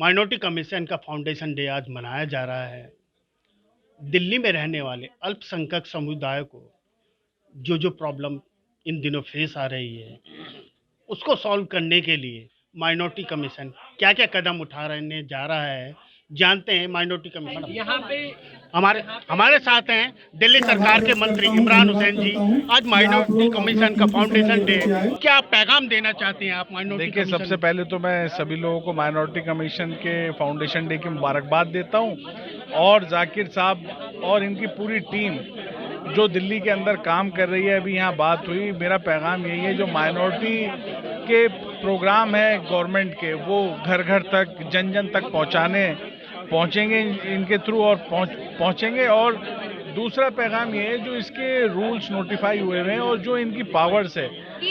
Minority commission का foundation day आज मनाया जा रहा है। दिल्ली में रहने वाले अल्पसंख्यक समुदाय को जो जो प्रॉब्लम इन दिनों फेस आ रही है, उसको सॉल्व करने के लिए माइनॉरिटी कमीशन क्या क्या कदम उठा रहने जा रहा है, जानते हैं। माइनॉरिटी कमीशन यहाँ पे हमारे हमारे साथ हैं दिल्ली से आभार सरकार के व्यक्त मंत्री करता हूँ, इमरान धन्यवाद हुसैन जी। करता हूँ आज कि आप माइनॉरिटी लोग अपने कमीशन का कीमती समय फाउंडेशन डे निकाल के है, आए। क्या पैगाम देना चाहते हैं आप माइनॉरिटी देखिए, कमीशन सबसे को? पहले तो मैं सभी लोगों को माइनॉरिटी कमीशन के फाउंडेशन डे की मुबारकबाद देता हूं और जाकिर साहब और इनकी पूरी टीम जो दिल्ली के अंदर काम कर रही है। अभी यहाँ बात हुई, मेरा पैगाम यही है, जो माइनॉरिटी के प्रोग्राम है गवर्नमेंट के, वो घर घर तक, जन जन तक पहुँचेंगे इनके थ्रू और पहुँचेंगे। और दूसरा पैगाम ये है, जो इसके रूल्स नोटिफाई हुए हैं और जो इनकी पावर्स है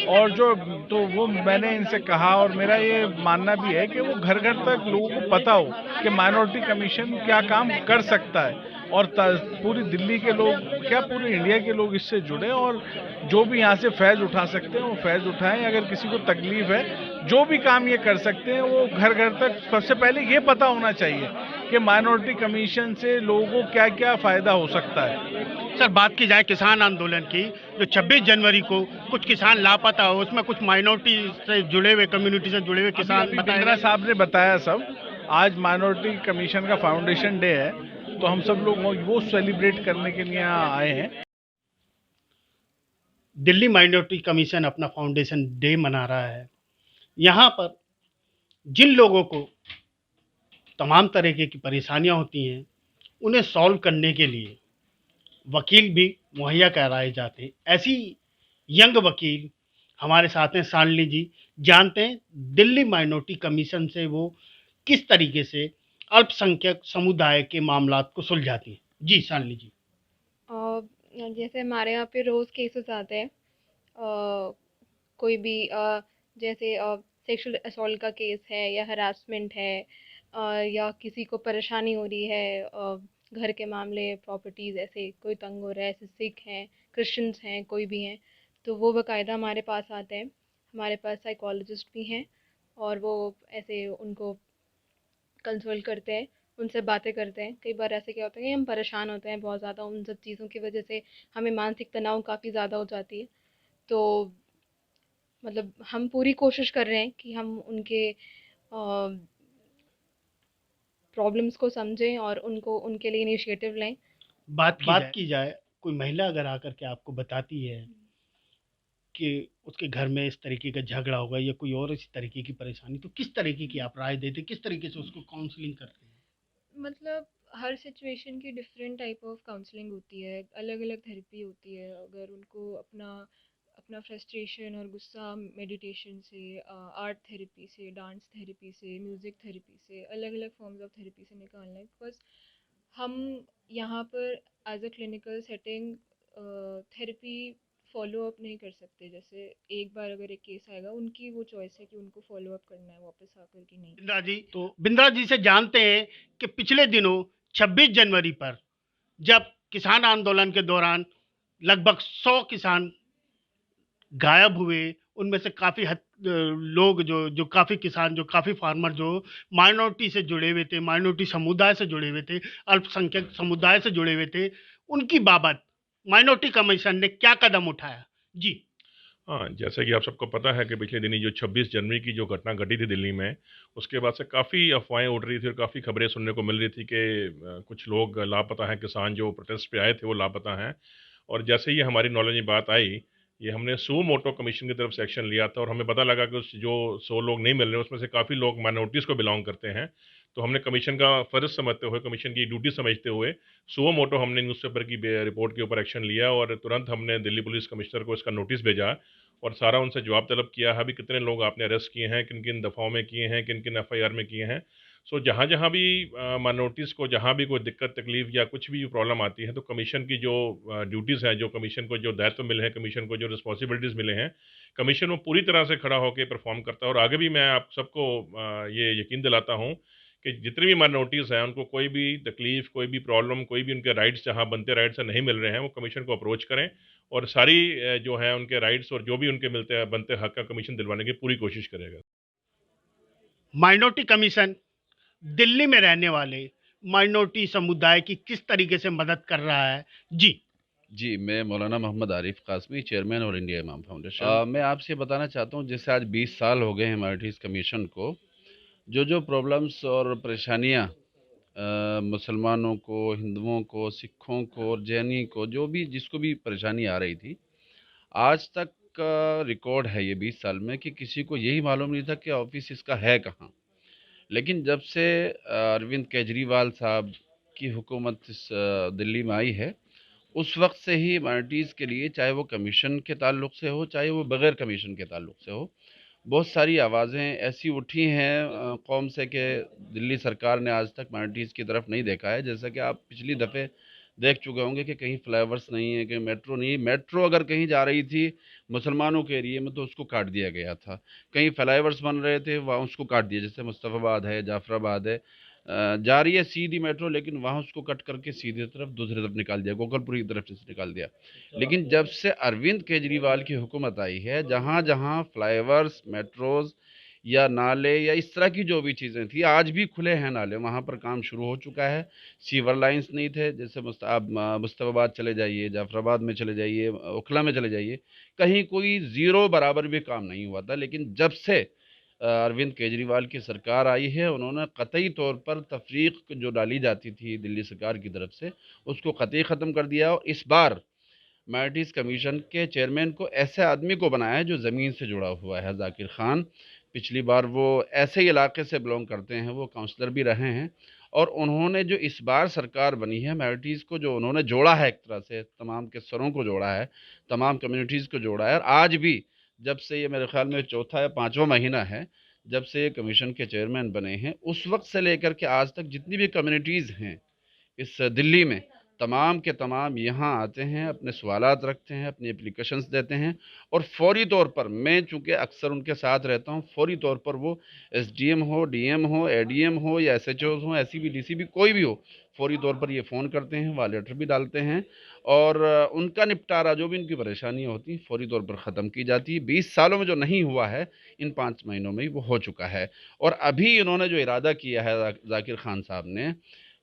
और जो, तो वो मैंने इनसे कहा और मेरा ये मानना भी है कि वो घर घर तक लोगों को पता हो कि माइनॉरिटी कमीशन क्या काम कर सकता है और पूरी दिल्ली के लोग क्या, पूरे इंडिया के लोग इससे जुड़े और जो भी यहाँ से फैज़ उठा सकते हैं वो फैज़ उठाएं। अगर किसी को तकलीफ है, जो भी काम ये कर सकते हैं, वो घर घर तक सबसे पहले ये पता होना चाहिए कि माइनॉरिटी कमीशन से लोगों को क्या क्या फ़ायदा हो सकता है। सर, बात की जाए किसान आंदोलन की, जो 26 जनवरी को कुछ किसान लापता हो, उसमें कुछ माइनॉरिटी से जुड़े हुए, कम्युनिटी से जुड़े हुए किसान बिंद्रा साहब ने बताया सब। आज माइनॉरिटी कमीशन का फाउंडेशन डे है, तो हम सब लोग वो सेलिब्रेट करने के लिए यहाँ आए हैं। दिल्ली माइनॉरिटी कमीशन अपना फाउंडेशन डे मना रहा है। यहाँ पर जिन लोगों को तमाम तरीके की परेशानियां होती हैं, उन्हें सॉल्व करने के लिए वकील भी मुहैया कराए जाते हैं। ऐसी यंग वकील हमारे साथ हैं शालिनी जी। जानते हैं दिल्ली माइनॉरिटी कमीशन से वो किस तरीके से अल्पसंख्यक समुदाय के मामलात को सुलझाती हैं। जी शालिनी जी। जैसे हमारे यहाँ पे रोज़ केसेस आते हैं, कोई भी जैसे सेक्सुअल असॉल्ट का केस है या हरासमेंट है, या किसी को परेशानी हो रही है, घर के मामले, प्रॉपर्टीज़, ऐसे कोई तंग हो रहा है, ऐसे सिख हैं, क्रिश्चियंस हैं, कोई भी हैं, तो वो बाकायदा हमारे पास आते हैं। हमारे पास साइकोलॉजिस्ट भी हैं और वो ऐसे उनको कंसल्ट करते हैं, उनसे बातें करते हैं। कई बार ऐसे क्या होता है कि हम परेशान होते हैं बहुत ज़्यादा, उन सब चीज़ों की वजह से हमें मानसिक तनाव काफ़ी ज़्यादा हो जाती है। तो मतलब हम पूरी कोशिश कर रहे हैं कि हम उनके प्रॉब्लम्स को समझें और उनको उनके लिए इनिशिएटिव लें। बात की जाए, कोई महिला अगर आकर के आपको बताती है कि उसके घर में इस तरीके का झगड़ा होगा या कोई और इस तरीके की परेशानी, तो किस तरीके की आप राय देते, किस तरीके से उसको काउंसलिंग करते हैं? मतलब हर सिचुएशन की डिफरेंट टाइप ऑफ काउंसलिंग होती है, अलग अलग थेरेपी होती है। अगर उनको अपना अपना फ्रस्ट्रेशन और गुस्सा मेडिटेशन से, आर्ट थेरेपी से, डांस थेरेपी से, म्यूज़िक थेरेपी से, अलग अलग फॉर्म्स ऑफ थेरेपी से निकालना है। बिकॉज हम यहाँ पर as a clinical setting therapy follow up नहीं कर सकते। जैसे एक बार अगर एक केस आएगा, उनकी वो चॉइस है कि उनको फॉलो अप करना है वापस आकर कि नहीं। बिंद्रा जी से जानते हैं कि पिछले दिनों 26 जनवरी पर जब किसान आंदोलन के दौरान लगभग 100 किसान गायब हुए, उनमें से काफ़ी लोग जो काफ़ी किसान, जो काफ़ी फार्मर जो माइनॉरिटी से जुड़े हुए थे, माइनॉरिटी समुदाय से जुड़े हुए थे, अल्पसंख्यक समुदाय से जुड़े हुए थे, उनकी बाबत माइनॉरिटी कमीशन ने क्या कदम उठाया? जी। हाँ, जैसा कि आप सबको पता है कि पिछले दिनी जो 26 जनवरी की जो घटना घटी थी दिल्ली में, उसके बाद से काफ़ी अफ़वाहें उड़ रही थी और काफ़ी खबरें सुनने को मिल रही थी कि कुछ लोग लापता हैं, किसान जो प्रोटेस्ट पे आए थे वो लापता हैं। और जैसे ही हमारी नॉलेज में बात आई, ये हमने सुओ मोटो कमीशन की तरफ से एक्शन लिया था और हमें पता लगा कि उस जो 100 लोग नहीं मिल रहे, उसमें से काफ़ी लोग माइनॉरिटीज़ को बिलोंग करते हैं। तो हमने कमीशन का फ़र्ज़ समझते हुए, कमीशन की ड्यूटी समझते हुए, सुओ मोटो हमने न्यूज़पेपर की रिपोर्ट के ऊपर एक्शन लिया और तुरंत हमने दिल्ली पुलिस कमिश्नर को इसका नोटिस भेजा और सारा उनसे जवाब तलब किया है। अभी कितने लोग आपने अरेस्ट किए हैं, किन किन दफ़ाओं में किए हैं, किन किन एफआईआर में किए हैं। सो जहाँ जहाँ भी माइनॉरिटीज़ को जहाँ भी कोई दिक्कत तकलीफ या कुछ भी प्रॉब्लम आती है, तो कमीशन की जो ड्यूटीज़ हैं, जो कमीशन को जो दायित्व मिले हैं, कमीशन को जो रिस्पॉन्सिबिलिटीज़ मिले हैं, कमीशन वो पूरी तरह से खड़ा होकर परफॉर्म करता है। और आगे भी मैं आप सबको ये यकीन दिलाता हूँ कि जितनी भी माइनॉरिटीज़ हैं, उनको कोई भी तकलीफ, कोई भी प्रॉब्लम, कोई भी उनके राइट्स जहाँ बनते राइट्स नहीं मिल रहे हैं, वो कमीशन को अप्रोच करें और सारी जो है उनके राइट्स और जो भी उनके मिलते हैं बनते हक का कमीशन दिलवाने की पूरी कोशिश करेगा। माइनॉरिटी कमीशन दिल्ली में रहने वाले माइनॉरिटी समुदाय की किस तरीके से मदद कर रहा है? जी। जी, मैं Maulana Mohammad Arif Qasmi, chairman all India Imam foundation. मैं आपसे बताना चाहता हूँ, जैसे आज 20 साल हो गए हैं माइनॉरिटीज़ कमीशन को, जो प्रॉब्लम्स और परेशानियाँ मुसलमानों को, हिंदुओं को, सिखों को और जैनी को, जो भी जिसको भी परेशानी आ रही थी, आज तक का रिकॉर्ड है ये 20 साल में कि किसी को यही मालूम नहीं था कि ऑफिस इसका है कहाँ। लेकिन जब से अरविंद केजरीवाल साहब की हुकूमत इस दिल्ली में आई है, उस वक्त से ही माइनॉरिटीज़ के लिए, चाहे वो कमीशन के ताल्लुक से हो, चाहे वो बग़ैर कमीशन के ताल्लुक से हो, बहुत सारी आवाज़ें ऐसी उठी हैं कौम से कि दिल्ली सरकार ने आज तक माइनॉरिटीज़ की तरफ नहीं देखा है। जैसा कि आप पिछली दफ़े देख चुके होंगे कि कहीं फ्लाईओवर्स नहीं है, कहीं मेट्रो नहीं है। मेट्रो अगर कहीं जा रही थी मुसलमानों के एरिए में तो उसको काट दिया गया था। कहीं फ्लाईओवर्स बन रहे थे, वहाँ उसको काट दिया, जैसे मुस्तफ़ाबाद है, जाफ़राबाद है। जा रही है सीधी मेट्रो, लेकिन वहाँ उसको कट करके सीधी तरफ दूसरी तरफ निकाल दिया, गोकलपुरी की तरफ से निकाल दिया। लेकिन जब से अरविंद केजरीवाल की हुकूमत आई है, जहाँ जहाँ फ्लाईओवर्स, मेट्रोज़ या नाले या इस तरह की जो भी चीज़ें थी, आज भी खुले हैं नाले, वहाँ पर काम शुरू हो चुका है। सीवर लाइन्स नहीं थे, जैसे आप मुस्तफ़ाबाद चले जाइए, जाफ़राबाद में चले जाइए, ओखला में चले जाइए, कहीं कोई ज़ीरो बराबर भी काम नहीं हुआ था। लेकिन जब से अरविंद केजरीवाल की सरकार आई है, उन्होंने कतई तौर पर तफरीक जो डाली जाती थी दिल्ली सरकार की तरफ से, उसको कतई ख़त्म कर दिया। और इस बार माइनॉरिटीज़ कमीशन के चेयरमैन को ऐसे आदमी को बनाया है जो ज़मीन से जुड़ा हुआ है, ज़ाकिर ख़ान। पिछली बार वो ऐसे ही इलाके से बिलोंग करते हैं, वो काउंसलर भी रहे हैं। और उन्होंने जो इस बार सरकार बनी है, माइनॉरिटीज़ को जो उन्होंने जोड़ा है, एक तरह से तमाम के सरों को जोड़ा है, तमाम कम्युनिटीज़ को जोड़ा है। और आज भी जब से ये मेरे ख़्याल में चौथा या पाँचवां महीना है जब से ये कमीशन के चेयरमैन बने हैं, उस वक्त से लेकर के आज तक जितनी भी कम्युनिटीज़ हैं इस दिल्ली में, तमाम के तमाम यहाँ आते हैं, अपने सवालात रखते हैं, अपनी एप्लीकेशंस देते हैं। और फ़ौरी तौर पर, मैं चूँकि अक्सर उनके साथ रहता हूँ, फ़ौरी तौर पर वो एसडीएम हो, डीएम हो, एडीएम हो या एसएचओज़ हों, एसीपी, डीसीपी कोई भी हो, फ़ौरी तौर पर ये फ़ोन करते हैं, वहाँ लेटर भी डालते हैं। और उनका निपटारा, जो भी उनकी परेशानियाँ होती हैं, फ़ौरी तौर पर ख़त्म की जाती है। 20 सालों में जो नहीं हुआ है, इन 5 महीनों में ही वो हो चुका है। और अभी इन्होंने जो इरादा किया है ज़ाकिर ख़ान साहब ने,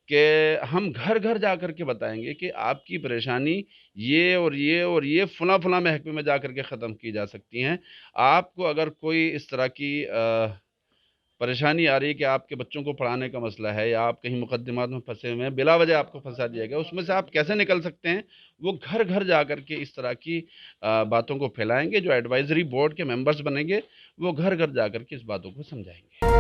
कि हम घर-घर जा कर के बताएँगे कि आपकी परेशानी ये और ये और ये फ़लाँ-फ़लाँ महकमे में जा कर के ख़त्म की जा सकती हैं। आपको अगर कोई इस तरह की परेशानी आ रही है कि आपके बच्चों को पढ़ाने का मसला है या आप कहीं मुकद्दमात में फँसे हुए हैं, बिला वजह आपको फँसा दिया गया, उसमें से आप कैसे निकल सकते हैं, वो घर-घर जा कर के इस तरह की बातों को फैलाएँगे। जो एडवाइज़री बोर्ड के मेंबर्स बनेंगे, वो घर-घर जा कर के इस बातों को समझाएँगे।